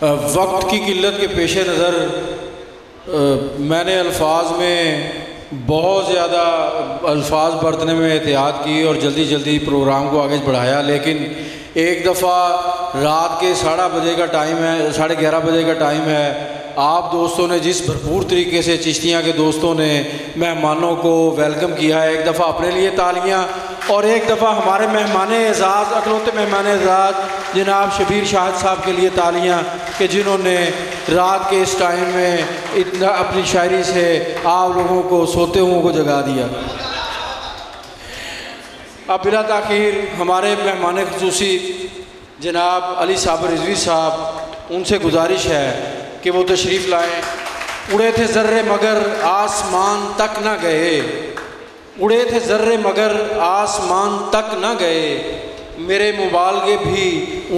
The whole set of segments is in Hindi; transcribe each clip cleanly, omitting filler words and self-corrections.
वक्त की किल्लत के पेश नज़र मैंने अल्फाज में बहुत ज़्यादा अल्फाज बरतने में एहतियात की और जल्दी जल्दी प्रोग्राम को आगे बढ़ाया, लेकिन एक दफ़ा रात के 11:30 बजे का टाइम है, 11:30 बजे का टाइम है। आप दोस्तों ने जिस भरपूर तरीके से चिश्तियाँ के दोस्तों ने मेहमानों को वेलकम किया है, एक दफ़ा अपने लिए तालियाँ और एक दफ़ा हमारे मेहमान एज़ाज़, अकलौते मेहमान एज़ाज़ जनाब शबीर शाहिद साहब के लिए तालियाँ कि जिन्होंने रात के इस टाइम में इतना अपनी शायरी से आप लोगों को, सोते हुओं को जगा दिया। अब बिला ताख़ीर हमारे मेहमान ख़ुसूसी जनाब अली साबर रिज़वी साहब, उनसे गुजारिश है कि वो तशरीफ़ लाएँ। उड़े थे ज़र्रे मगर आसमान तक न गए, उड़े थे ज़र्रे मगर आसमान तक न गए, मेरे मुबालगे भी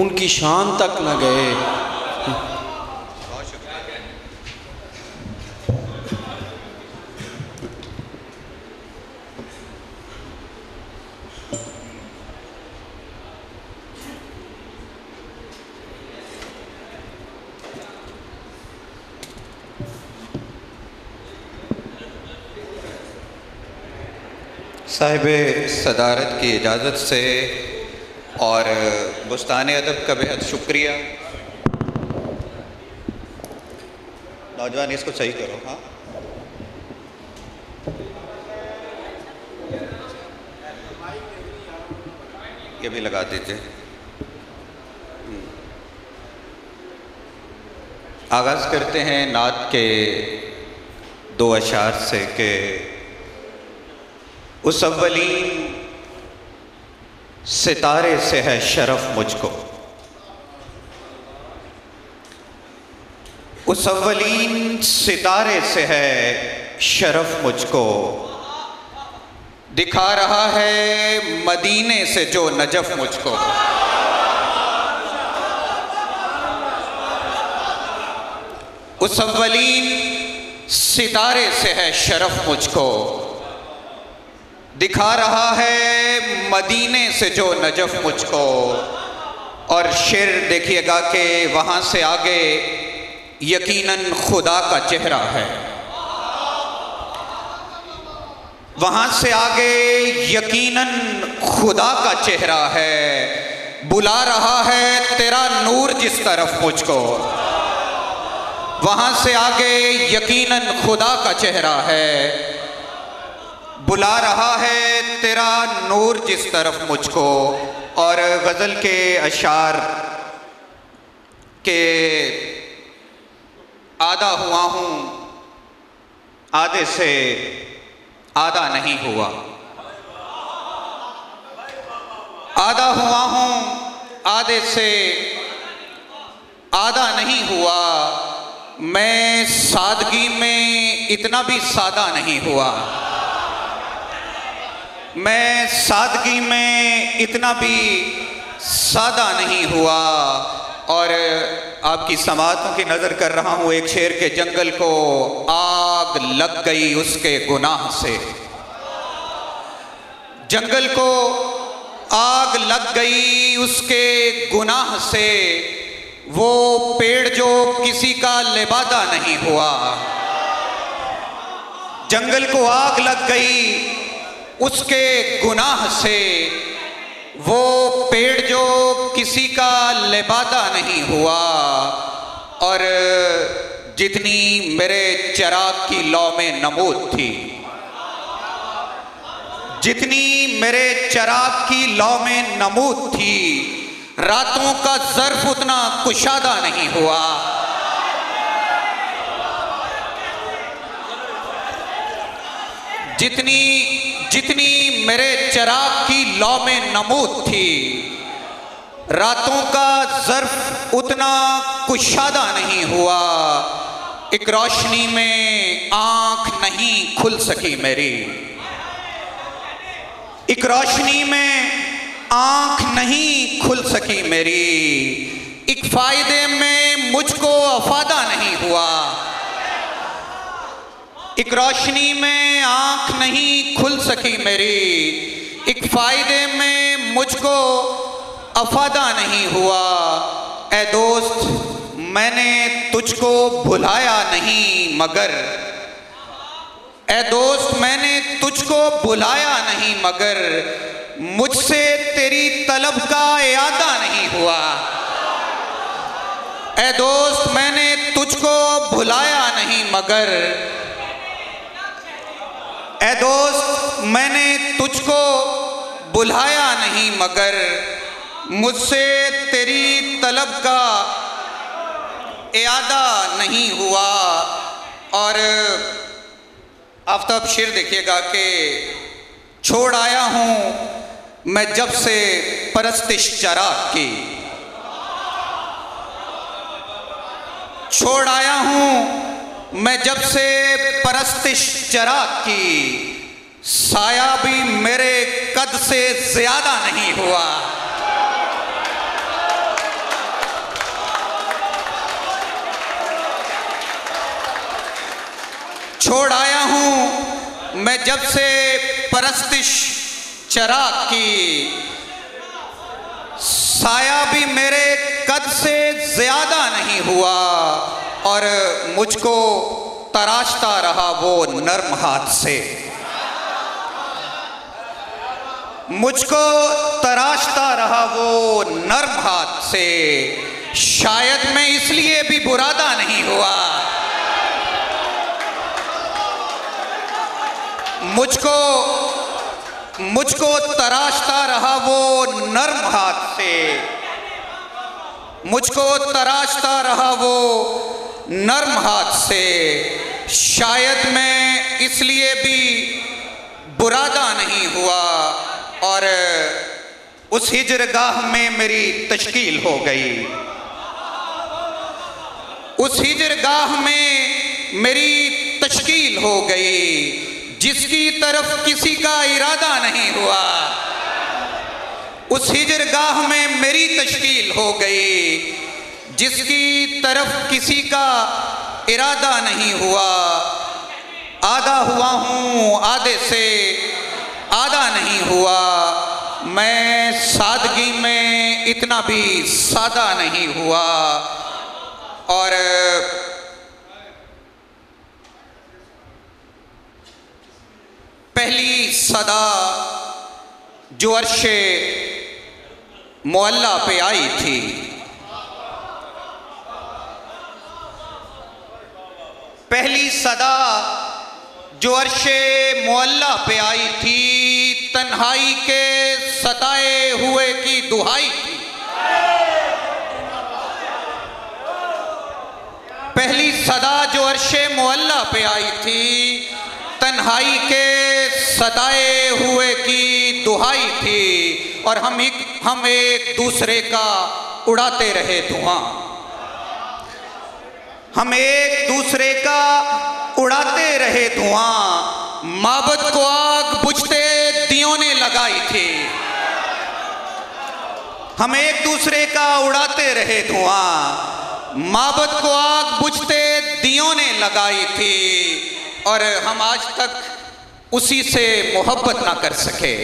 उनकी शान तक न गए। साहिब सदारत की इजाज़त से और बुस्तान अदब का बेहद शुक्रिया। नौजवान इसको सही करो, हाँ ये भी लगा दीजिए। आगाज़ करते हैं नात के 2 अशार से कि उस अव्वलीन सितारे से है शरफ मुझको, उस अव्वलीन सितारे से है शरफ मुझको, दिखा रहा है मदीने से जो नजफ मुझको। उस अव्वलीन सितारे से है शरफ मुझको, दिखा रहा है मदीने से जो नजफ मुझको। और शेर देखिएगा कि वहाँ से आगे यकीनन खुदा का चेहरा है, वहाँ से आगे यकीनन खुदा का चेहरा है। बुला रहा है तेरा नूर जिस तरफ मुझको, वहाँ से आगे यकीनन खुदा का चेहरा है। बुला रहा है तेरा नूर जिस तरफ मुझको। और गज़ल के अशार के आधा हुआ हूँ, आधे से आधा नहीं हुआ, आधा हुआ हूँ आधे से आधा नहीं हुआ, मैं सादगी में इतना भी सादा नहीं हुआ, मैं सादगी में इतना भी सादा नहीं हुआ। और आपकी समातों की नज़र कर रहा हूँ एक शेर के, जंगल को आग लग गई उसके गुनाह से, जंगल को आग लग गई उसके गुनाह से, वो पेड़ जो किसी का लिबादा नहीं हुआ। जंगल को आग लग गई उसके गुनाह से, वो पेड़ जो किसी का लिबादा नहीं हुआ। और जितनी मेरे चिराग की लौ में नमूद थी, जितनी मेरे चिराग की लौ में नमूद थी, रातों का ज़र्फ उतना कुशादा नहीं हुआ। जितनी मेरे चिराग की लौ में नमूद थी, रातों का ज़र्फ उतना कुशादा नहीं हुआ। एक रोशनी में आँख नहीं खुल सकी मेरी, एक रोशनी में आँख नहीं खुल सकी मेरी, एक फ़ायदे में मुझको अफादा नहीं हुआ। एक रोशनी में आँख नहीं खुल सकी मेरी, एक फ़ायदे में मुझको अफादा नहीं हुआ। ए दोस्त मैंने तुझको भुलाया नहीं मगर, ए दोस्त मैंने तुझको बुलाया नहीं मगर, मुझसे तेरी तलब का इरादा नहीं हुआ। ए दोस्त मैंने तुझको भुलाया नहीं मगर, ए दोस्त मैंने तुझको बुलाया नहीं मगर, मुझसे तेरी तलब का इरादा नहीं हुआ। और आफ्ताब शेर देखिएगा कि छोड़ आया हूँ मैं जब से परस्तिश चराग की, छोड़ आया हूँ मैं जब से परस्तिश चराग की, साया भी मेरे कद से ज्यादा नहीं हुआ। छोड़ आया हूँ मैं जब से परस्तिश चराग की, साया भी मेरे कद से ज्यादा नहीं हुआ। और मुझको तराशता रहा वो नर्म हाथ से, मुझको तराशता रहा वो नर्म हाथ से, शायद मैं इसलिए भी बुरादा नहीं हुआ। मुझको तराशता रहा वो नर्म हाथ से, मुझको तराशता रहा वो नर्म हाथ से, शायद मैं इसलिए भी बुरादा नहीं हुआ। और उस हिजरगाह में मेरी तश्कील हो गई, उस हिजरगाह में मेरी तश्कील हो गई, जिसकी तरफ किसी का इरादा नहीं हुआ। उस हिजरगाह में मेरी तश्कील हो गई, जिसकी तरफ किसी का इरादा नहीं हुआ। आधा हुआ हूँ आधे से आधा नहीं हुआ, मैं सादगी में इतना भी सादा नहीं हुआ। और पहली सदा जो अर्शे मुअल्ला पे आई थी, पहली सदा जो अर्शे मुअल्ला पे आई थी, तन्हाई के सताए हुए की दुहाई थी। पहली सदा जो अर्शे मुअल्ला पे आई थी, तन्हाई के सताए हुए की दुहाई थी। और हम एक दूसरे का उड़ाते रहे धुआं, हम एक दूसरे का उड़ाते रहे धुआं। माबद को आग बुझते दियों ने लगाई थी, हम एक दूसरे का उड़ाते रहे धुआं। माबद को आग बुझते दियों ने लगाई थी, और हम आज तक उसी से मोहब्बत ना कर सके।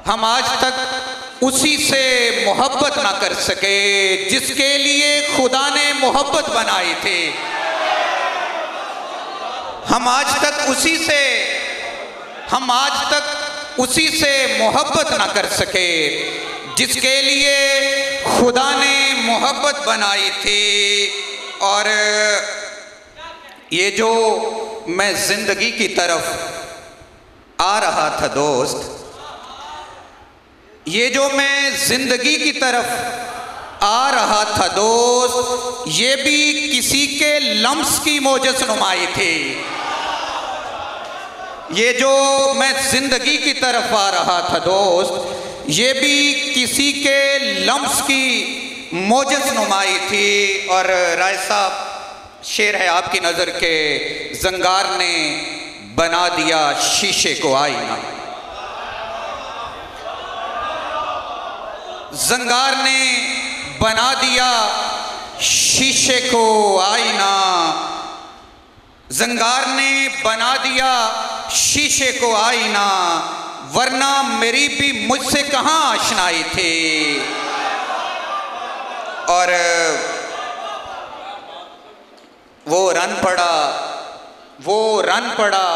हम आज तक उसी से मोहब्बत ना कर सके जिसके लिए खुदा ने मोहब्बत बनाई थी। हम आज तक उसी से मोहब्बत ना कर सके जिसके लिए खुदा ने मोहब्बत बनाई थी। और ये जो मैं जिंदगी की तरफ आ रहा था दोस्त, ये जो मैं जिंदगी की तरफ आ रहा था दोस्त, ये भी किसी के लम्स की मोजस नुमाई थी। ये जो मैं जिंदगी की तरफ आ रहा था दोस्त, ये भी किसी के लम्स की मोजस नुमाई थी। और राय साहब, शेर है आपकी नज़र के, जंगार ने बना दिया शीशे को आईना, जंगार ने बना दिया शीशे को आईना, जंगार ने बना दिया शीशे को आईना, वरना मेरी भी मुझसे कहाँ आशनाई थी। और वो रन पड़ा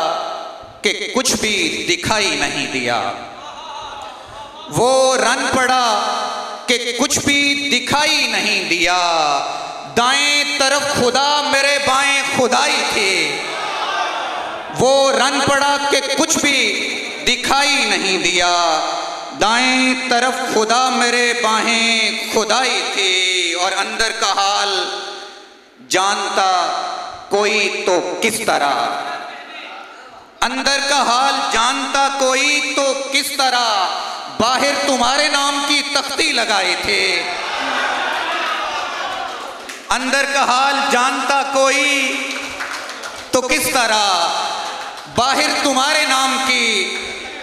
कि कुछ भी दिखाई नहीं दिया। वो रन पड़ा कि कुछ भी दिखाई नहीं दिया। दाएं तरफ खुदा मेरे बाएं खुदाई थी। वो रन पड़ा कि कुछ भी दिखाई नहीं दिया। दाएं तरफ खुदा मेरे बाएं खुदाई थी। और अंदर का हाल जानता कोई तो किस तरह, अंदर का हाल जानता कोई तो किस तरह, बाहर तुम्हारे नाम की तख्ती लगाए थे। अंदर का हाल जानता कोई तो किस तरह, बाहर तुम्हारे नाम की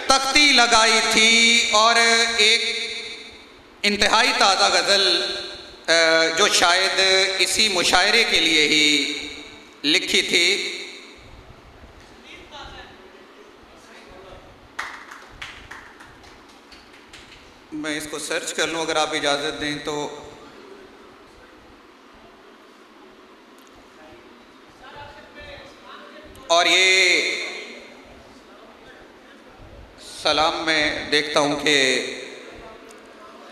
तख्ती लगाई थी। और एक इंतहाई ताज़ा गज़ल जो शायद इसी मुशायरे के लिए ही लिखी थी। मैं इसको सर्च कर लूं अगर आप इजाज़त दें तो। और ये सलाम मैं देखता हूं कि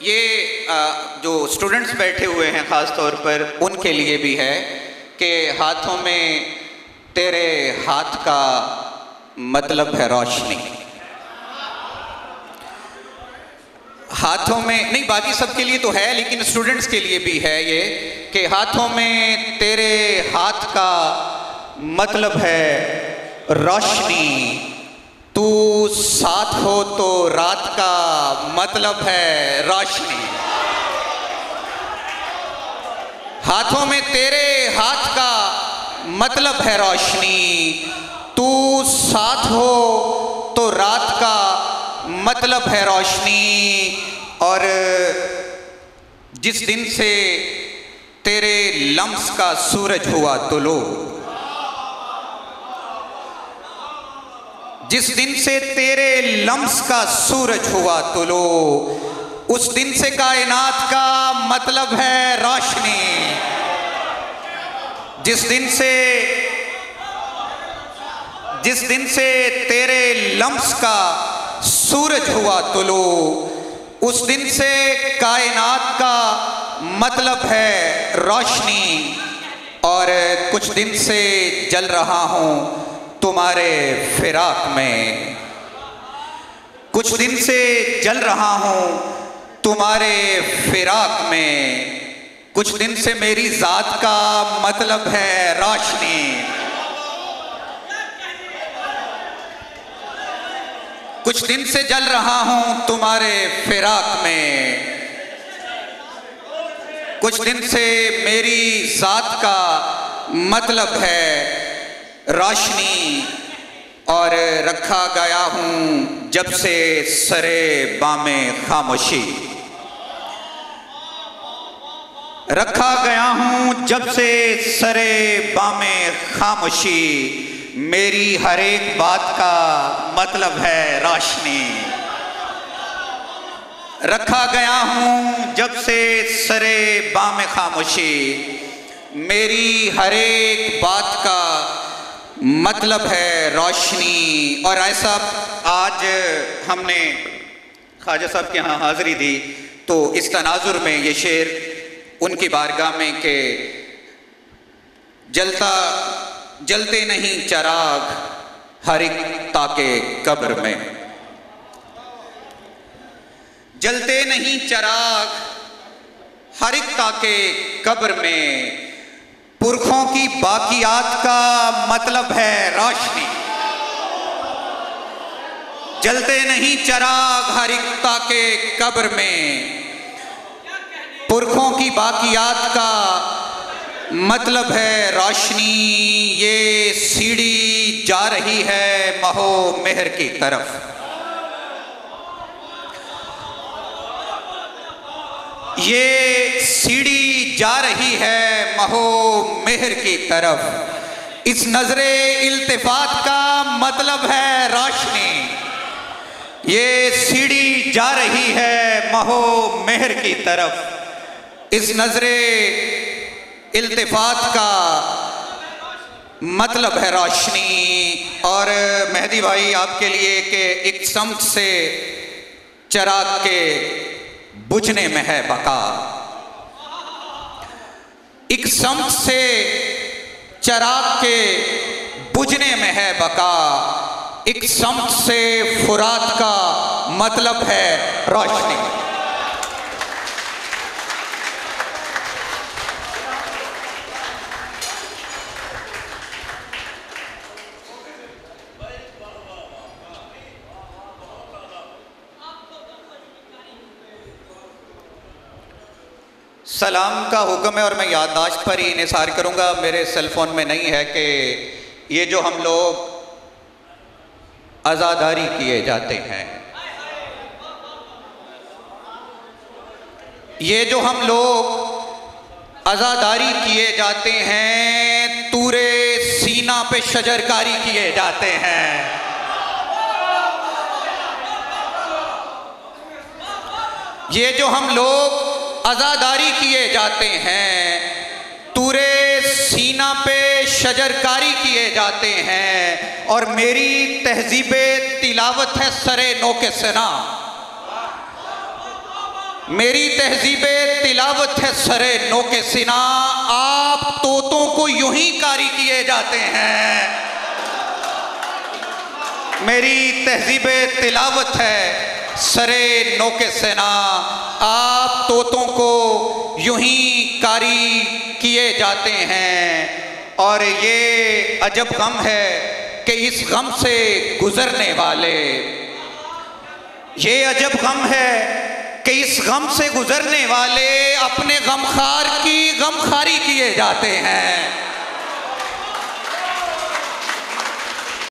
ये जो स्टूडेंट्स बैठे हुए हैं ख़ास तौर पर उनके लिए भी है कि हाथों में तेरे हाथ का मतलब है रोशनी। हाथों में नहीं, बाकी सबके लिए तो है, लेकिन स्टूडेंट्स के लिए भी है ये कि हाथों में तेरे हाथ का मतलब है रोशनी। तू साथ हो तो रात का मतलब है रोशनी। हाथों में तेरे हाथ का मतलब है रोशनी। तू साथ हो तो रात का मतलब है रोशनी। और जिस दिन से तेरे लम्स का सूरज हुआ तुलो, जिस दिन से तेरे लम्स का सूरज हुआ तुलो, उस दिन से कायनात का मतलब है रोशनी। जिस दिन से तेरे लम्स का सूरज हुआ तुलो, उस दिन से कायनात का मतलब है रोशनी। और कुछ दिन से जल रहा हूँ तुम्हारे फिराक में, कुछ दिन से जल रहा हूँ तुम्हारे फिराक में। कुछ दिन से मेरी ज़ात का मतलब है रोशनी। कुछ दिन से जल रहा हूँ तुम्हारे फिराक में। कुछ दिन से मेरी ज़ात का मतलब है रोशनी। और रखा गया हूँ जब से सरे बामे खामोशी, रखा गया हूँ जब से सरे बामे खामोशी। मेरी हर एक बात का मतलब है रोशनी। रखा गया हूँ जब से सरे बामे खामोशी। मेरी हर एक बात का मतलब है रोशनी। और ऐसा आज हमने ख्वाजा साहब के यहाँ हाज़िरी दी तो इस तनाजुर में ये शेर उनकी बारगाह में के जलते नहीं चराग हर एक ताके कब्र में, जलते नहीं चराग हर एक ताके कब्र में। पुरखों की बाकियात का मतलब है रोशनी। जलते नहीं चराग हर एक ताके कब्र में। पुरखों की बाकियात का मतलब है रोशनी। ये सीढ़ी जा रही है महो मेहर की तरफ। ये सीढ़ी जा रही है महो मेहर की तरफ। इस नजरे इल्तिफात का मतलब है रोशनी। ये सीढ़ी जा रही है महो मेहर की तरफ। इस नजरे इल्तिफात का मतलब है रोशनी। और मेहदी भाई आपके लिए कि एक समत से चिराग के बुझने में है बका, एक समत से चिराग के बुझने में है बका, एक समत से फुरात का मतलब है रोशनी। सलाम का हुक्म है और मैं याददाश्त पर ही निसार करूंगा, मेरे सेल फोन में नहीं है कि ये जो हम लोग आज़ादारी किए जाते हैं, ये जो हम लोग आज़ादारी किए जाते हैं, तूरे सीना पे शजरकारी किए जाते हैं, ये जो हम लोग आज़ादारी किए जाते हैं, तूरे सीना पे शजरकारी किए जाते हैं। और मेरी तहजीबे तिलावत है सरे नो के सना, मेरी तहजीबे तिलावत है सरे नो के सिना। आप तोतों को यूं ही कारी किए जाते हैं, मेरी तहजीबे तिलावत है सरे नो के सेना। आप तोतों को यूं ही कारी किए जाते हैं। और ये अजब गम है कि इस गम से गुजरने वाले, ये अजब गम है कि इस गम से गुजरने वाले अपने गमखार की गमखारी किए जाते हैं।